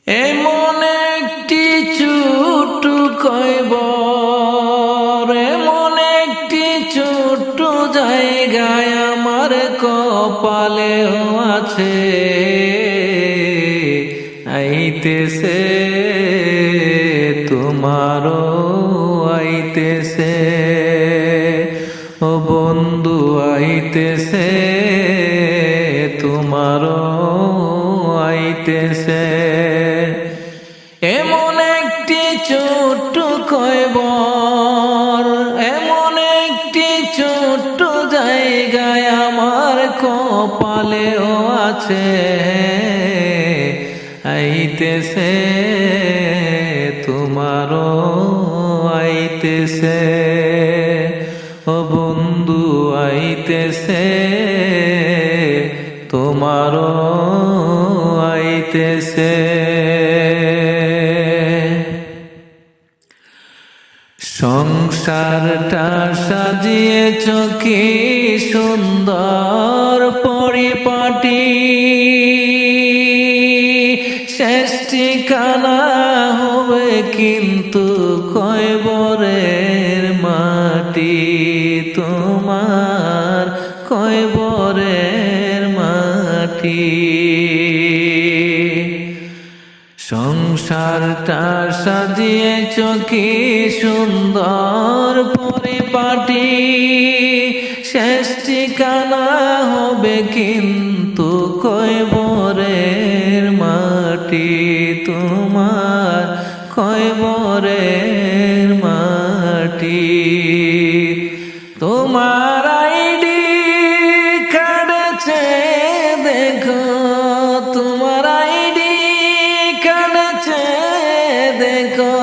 এমন একটি ছোট্ট কয়বর, এমন একটি ছোট্ট জায়গায় আমার কপালেও আছে। আইতেছে তোমারও আইতেছে, ও বন্ধু আইতেছে তোমারও আইতেছে। এমন একটি ছোট্ট কয়বর, এমন একটি ছোট্ট জায়গায় আমার কপালেও আছে। আইতেছে তোমারও আইতেছে, ও বন্ধু আইতেছে তোমারও আইতেছে। সংসারটা সাজিয়েছ কি সুন্দর পরিপাটি, শেষ ঠিকানা হবে কিন্তু কয়বরের মাটি। তোমার কয়বরের মাটি। সংসারটা সাজিয়েছ কি সুন্দর পরিপাটি, শেষ ঠিকানা হবে কিন্তু কয়বরের মাটি। তোমার কয়বরের মাটি। তোমার আইডি কার্ডে দেখো, তোমার আইডি কার্ডে দেখো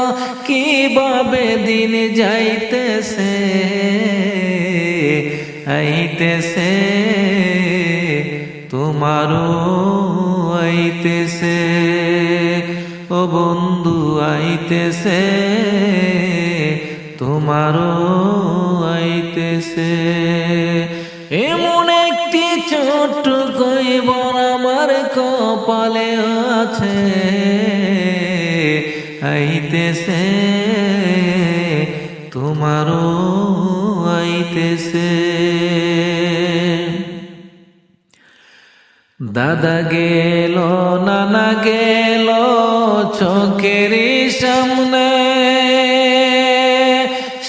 কিভাবে দিন যাইতেছে। আইতেছে তোমারও আইতেছে, ও বন্ধু আইতেছে তোমারও আইতেছে। এমন একটি ছোট্ট কয়বর আমার কপালে আছে। আইতেছে তোমারও আইতেছে। দাদা গেল নানা গেল চোখের সামনে,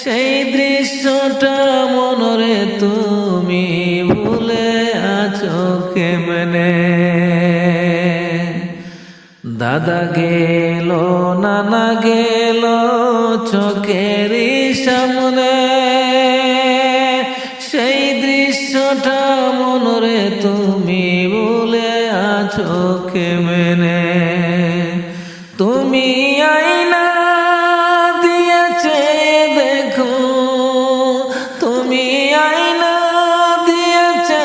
সেই দৃশ্যটা মনরে তুমি ভুলে আছো কেমনে। দাদা গেল নানা গেল চোখের সামনে, সেই দৃশ্যটা মনরে তুমি ভুলে আছো কেমনে। তুমি আইনা দিয়েছে দেখো, তুমি আইনা দিয়েছে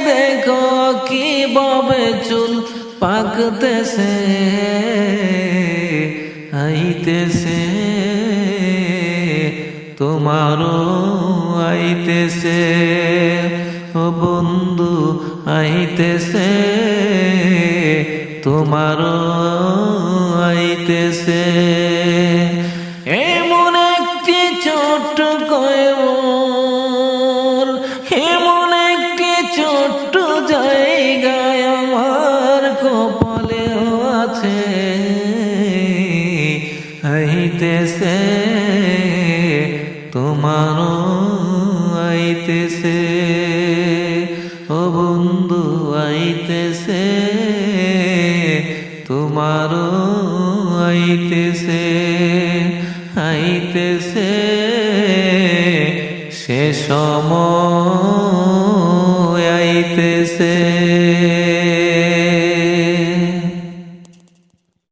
দেখো কিভাবে চুল পাকতেছে। আইতেছে তোমারও আইতেছে, ও বন্ধু আইতেছে তোমারও আইতেছে। এমন একটি ছোট্ট কয়বর, এমন একটি ছোট্ট জায়গায় আমার কপালেও আছে। আইতেছে তোমারও আইতেছে, ও বন্ধু আইতেছে তোমারও আইতেছে। আইতেছে সে সময় আইতেছে।